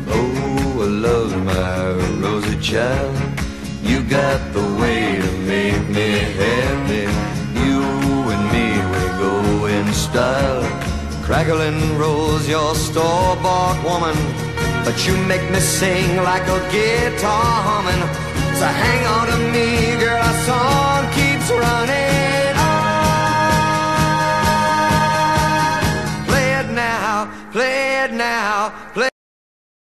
Oh, I love my rosy child. You got the way to make me happy. You and me, we go in style. Crackling rolls, your store-bought woman, but you make me sing like a guitar humming. So hang on to me, girl, our song keeps running on. Play it now, play it now, play